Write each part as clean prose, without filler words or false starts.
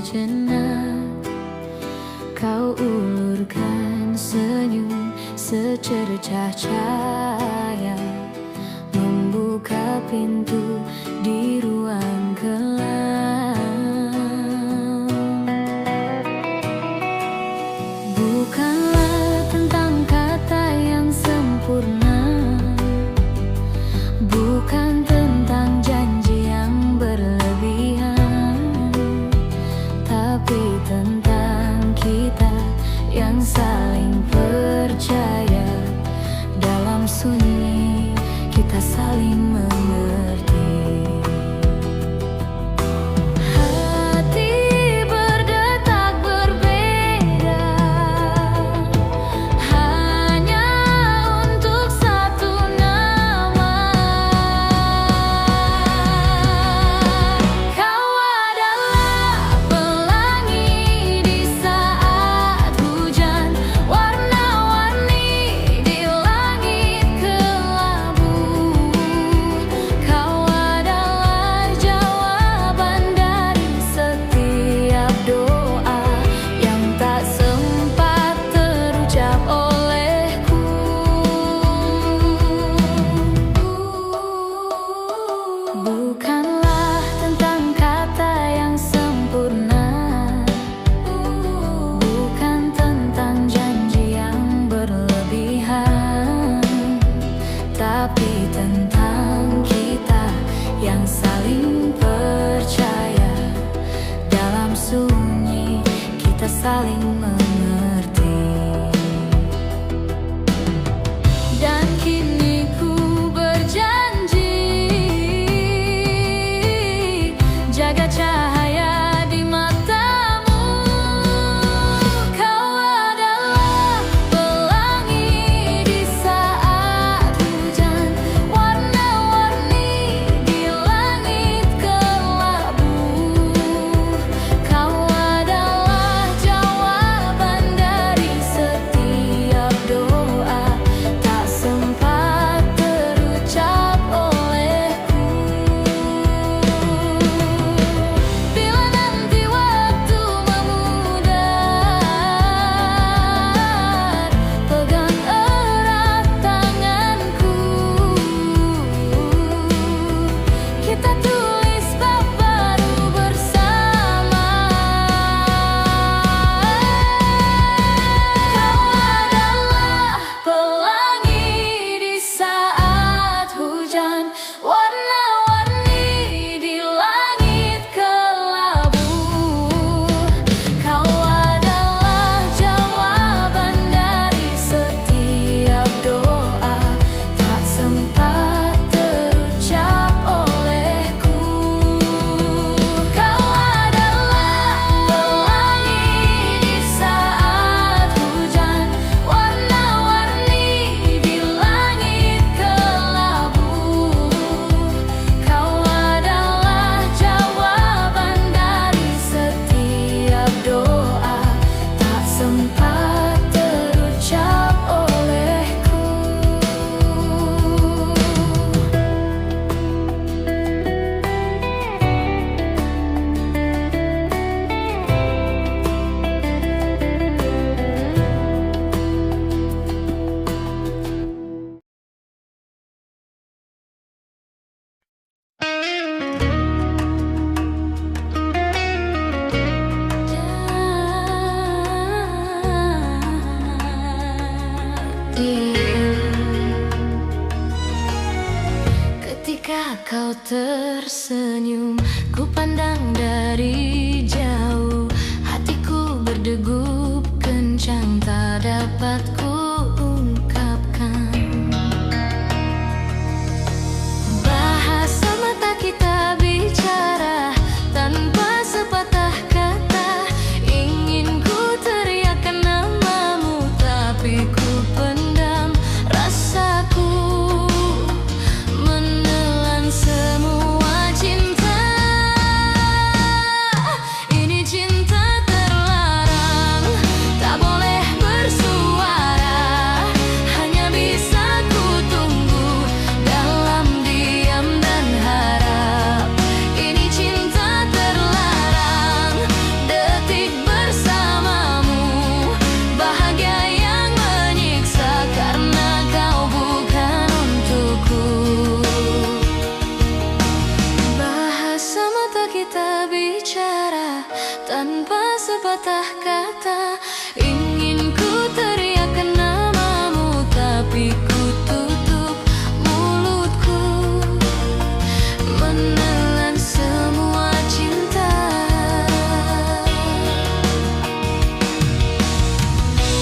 sejenak, kau ulurkan senyum secercah cahaya, membuka pintu di ruang kelam. Bukanlah tentang kata yang sempurna, bukan tentang janji yang berlebihan, tapi tentang kita yang saling percaya. Dalam sunyi kita saling mengerti. Hati berdetak berbeda, hanya untuk satu nama. Kau adalah pelangi di saat hujan, warna-warni di langit kelabu. Kau adalah jawaban dari setiap doa yang tak sempat terucap olehku. Bukanlah tentang kata yang sempurna, bukan tentang janji yang berlebihan, tapi tentang kita yang saling percaya. Dalam sunyi kita saling mengerti. Dan kini ku berjanji jaga cahaya di matamu. Kau adalah pelangi di saat hujan, warna-warni di langit kelabu. Kau adalah jawaban dari setiap doa tak sempat terucap olehku. Bila nanti waktu memudar, pegang erat tanganku. Kita tulis bab baru bersama. Kau adalah pelangi di saat hujan, warna-warni di langit kelabu. Kau adalah jawaban dari setiap doa tak sempat terucap olehku. Kau adalah pelangi di saat hujan, warna-warni di langit kelabu. Kau adalah jawaban dari setiap doa tak sempat terucap olehku. Ketika kau tersenyum, ku pandang dari jauh. Hatiku berdegup kencang, tak dapat ku ungkapkan. Bahasa mata kita bicara tanpa sepatah kata. Ingin ku teriakkan namamu, tapi ku pendam rasaku. Menelan semua cinta, ini cinta terlarang, tak boleh bersuara. sepatah kata. Ingin ku teriakkan namamu, tapi ku tutup mulutku, menelan semua cinta.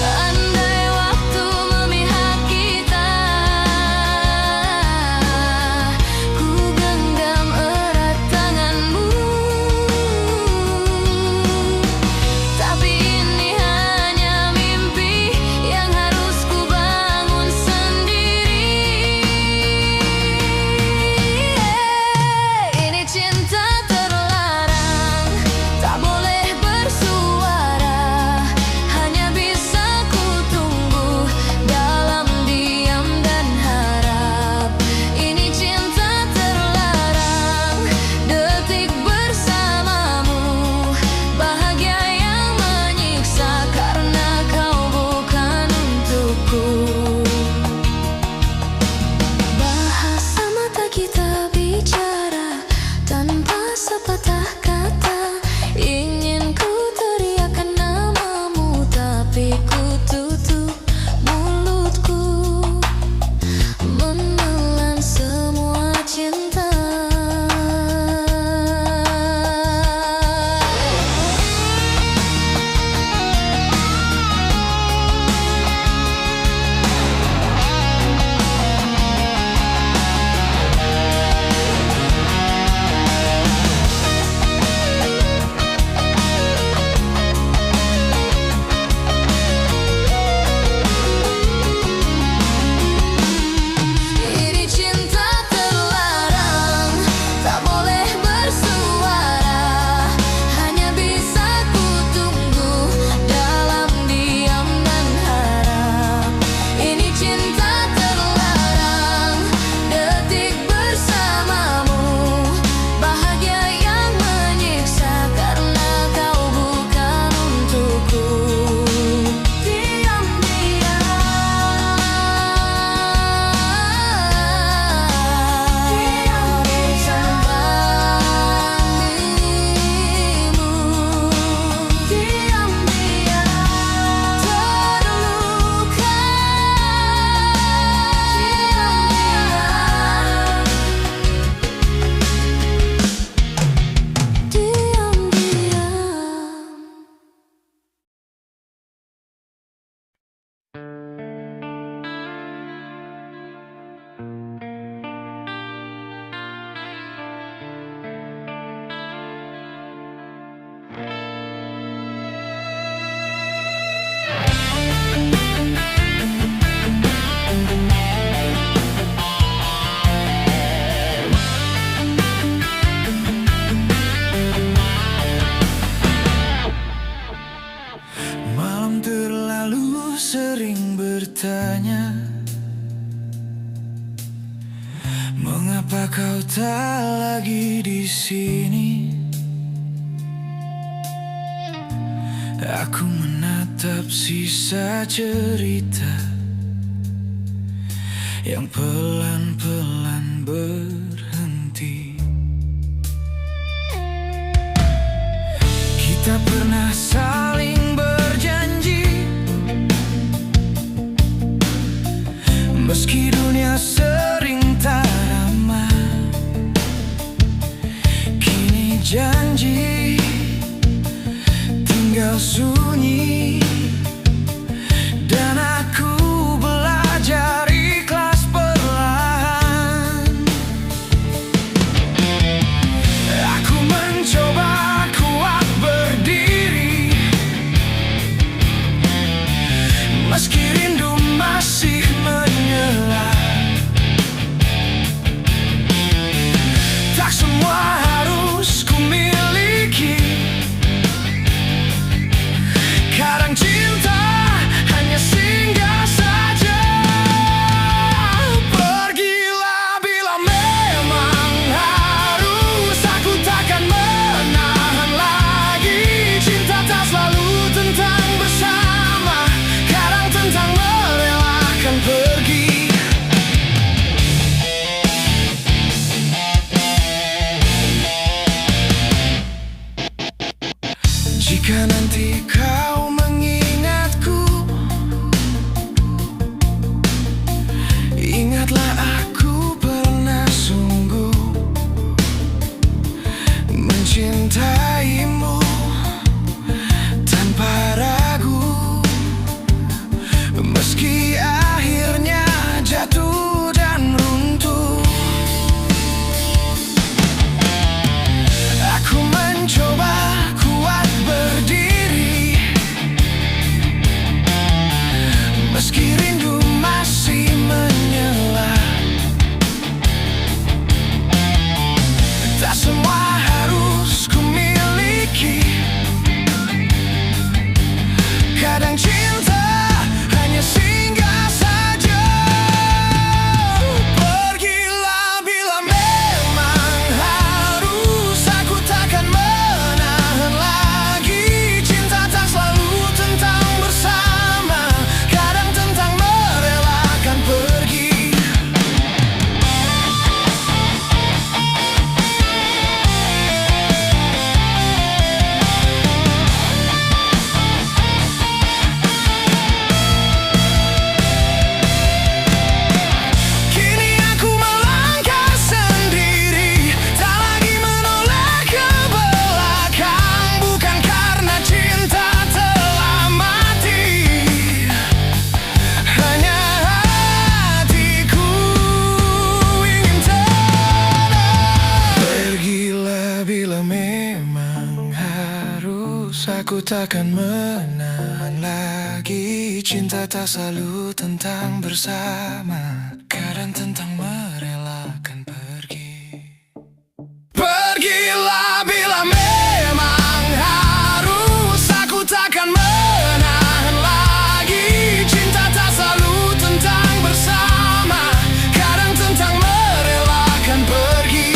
Andai waktu memihak kita, ku genggam erat tanganmu. Tapi ini hanya mimpi yang harus ku bangun sendiri. Ini cinta terlarang, tak boleh bersuara, hanya bisa ku tunggu dalam diam dan harap. Ini cinta terlarang, detik bersamamu, bahagia yang menyiksa karena kau bukan untukku. Bahasa mata kita bicara tanpa sepatah kata. Ingin ku teriakkan namamu, tapi ku tutup mulutku, menelan semua cinta. Ini cinta terlarang, tak boleh bersuara, hanya bisa ku tunggu dalam diam dan harap. Ini cinta terlarang, detik bersamamu, bahagia yang menyiksa karena kau bukan untukku. Malam terlalu sering bertanya, mengapa kau tak lagi di sini? Aku menatap sisa cerita yang pelan-pelan berhenti. Kita pernah saling berjanji, meski dunia sering tak ramah. Kini janji tinggal sunyi, dan aku belajar ikhlas perlahan. Aku mencoba kuat berdiri, meski rindu masih menyela. Tak semua harus ku miliki, Aku takkan menahan lagi. Cinta tak selalu tentang bersama, kadang tentang merelakan pergi. Pergilah bila memang harus. Aku takkan menahan lagi. Cinta tak selalu tentang bersama, kadang tentang merelakan pergi.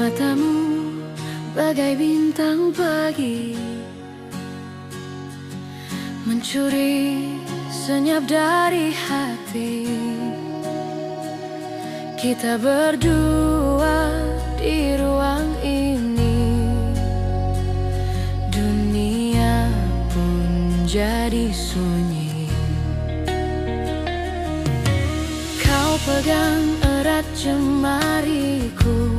Matamu bagai bintang pagi, mencuri senyap dari hati. Kita berdua di ruang ini, dunia pun jadi sunyi. Kau pegang erat jemariku,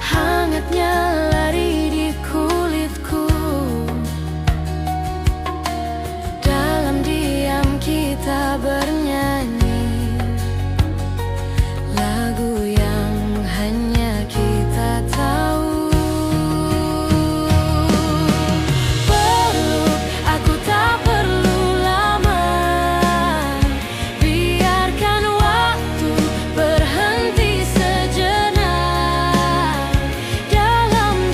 hangatnya lari di kulitku. Dalam diam kita bernyanyi lagu yang hanya kita tahu. Peluk aku tak perlu lama, biarkan waktu berhenti sejenak. Dalam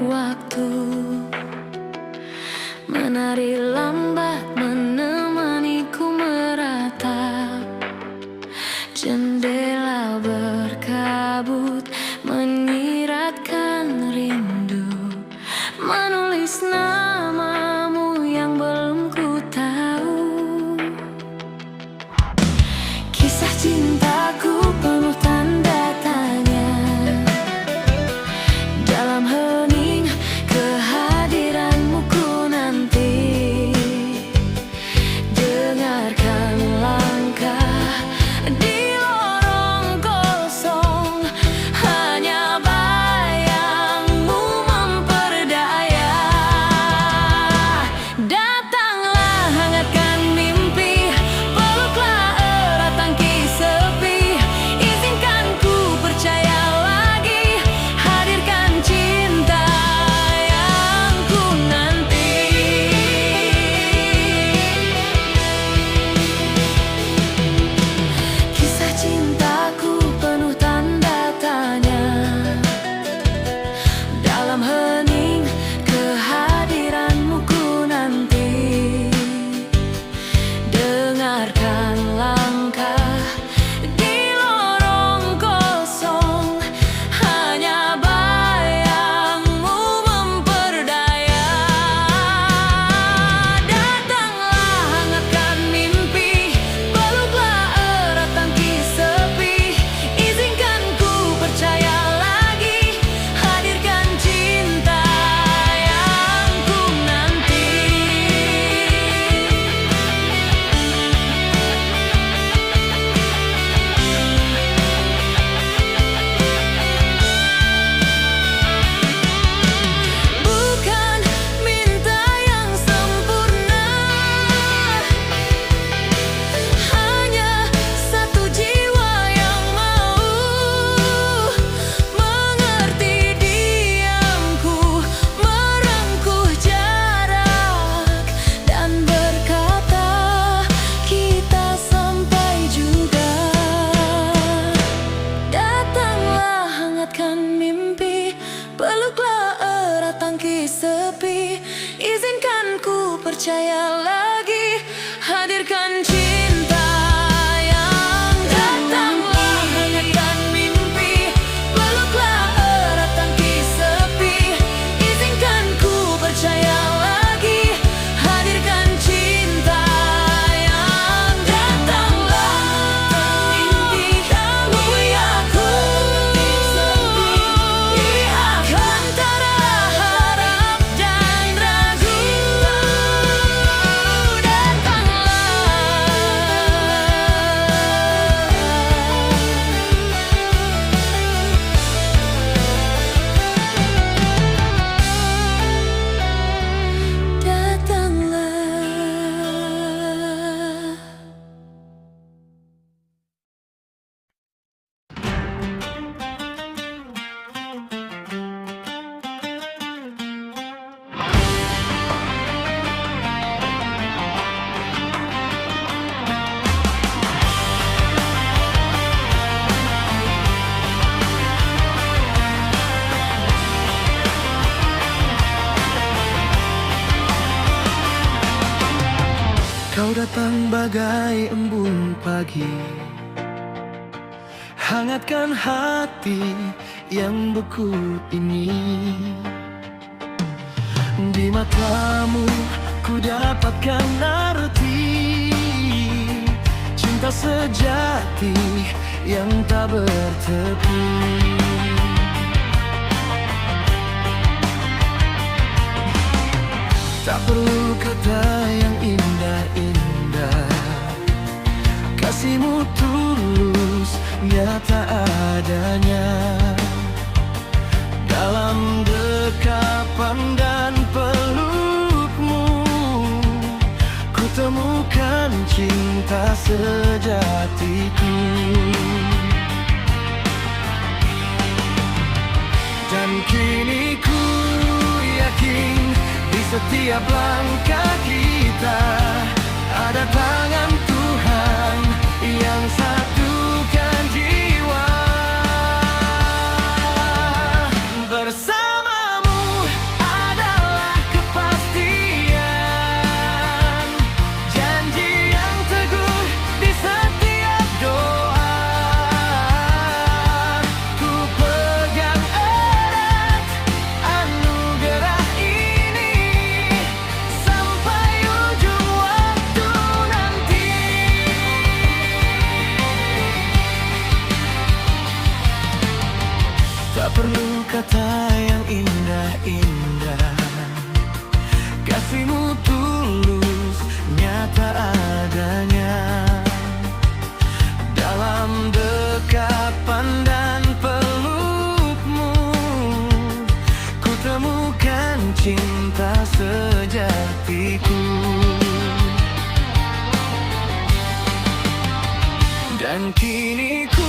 Waktu menari lambat menemaniku meratap jendela berkabut, menyiratkan rindu, menulis namamu yang belum ku tahu. Kisah cintaku penuh tanda tanya, dalam hening kehadiranmu ku nanti. Dengarkan langkah di lorong kosong, hanya bayangmu memperdaya. Datanglah hangatkan mimpi, peluklah erat tangkis sepi. Izinkan ku percaya lagi, hadirkan cinta yang ku nanti. Kisah cintaku penuh tanda tanya, dalam hening kehadiranmu ku nanti. Dengarkan langkah di lorong kosong, hanya bayangmu memperdaya. Datanglah hangatkan mimpi, peluklah erat tangkis sepi. Izinkan ku percaya lagi, hadirkan cinta yang ku nanti. Bukan minta yang sempurna, hanya satu jiwa yang mau mengerti diamku, merengkuh jarak dan berkata kita sampai juga. Datanglah hangatkan mimpi, peluklah erat tangkis sepi. Izinkan ku percaya lagi, hadirkan cinta yang datanglah hangatkan mimpi, peluklah erat tangkis sepi. Izinkan ku percaya lagi, hadirkan cinta yang datanglah mimpi. Temui aku di antara harap dan ragu. Datanglah. Kau datang bagai embun pagi, hangatkan hati yang beku ini. Di matamu ku dapatkan arti cinta sejati yang tak bertepi. kata yang indah-indah. Kasihmu tulus, nyata adanya. Dalam dekapan dan pelukmu, ku temukan cinta sejatiku. Dan kini ku yakin di setiap langkah kita ada tangan Tuhan yang satukan jiwa. Bersamamu adalah kepastian, janji yang teguh di setiap doa. Ku pegang erat anugerah ini sampai ujung waktu nanti. Tak perlu kata yang indah-indah, kasihmu tulus, nyata adanya. Dalam dekapan dan pelukmu, ku temukan cinta sejatiku. Dan kini ku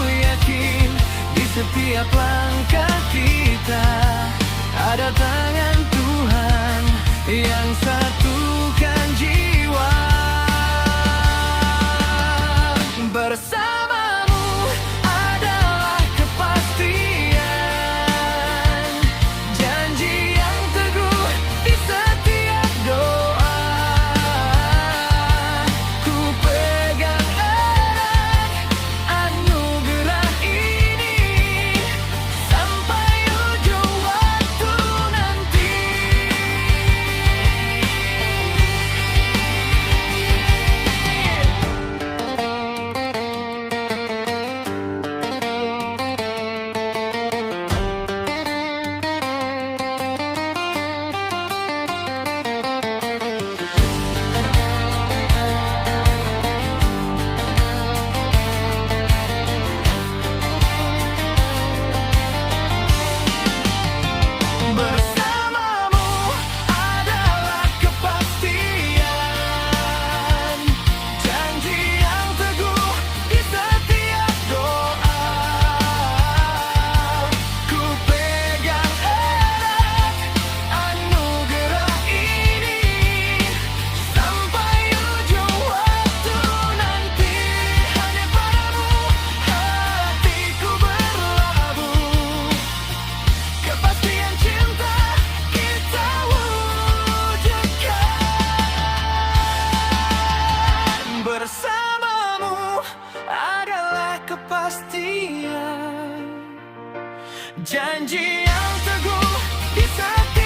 yakin di setiap langkah kita ada tangan Tuhan yang satukan jiwa. Bersamamu adalah kepastian, janji yang teguh di setiap doa. Ku pegang erat anugerah ini sampai ujung waktu nanti. Bersamamu adalah kepastian, janji yang teguh di setiap doa. Ku pegang erat anugerah ini sampai ujung waktu nanti. Hanya padamu hatiku berlabuh, kepastian cinta kita wujudkan. Bersamamu adalah kepastian, janji yang teguh di setiap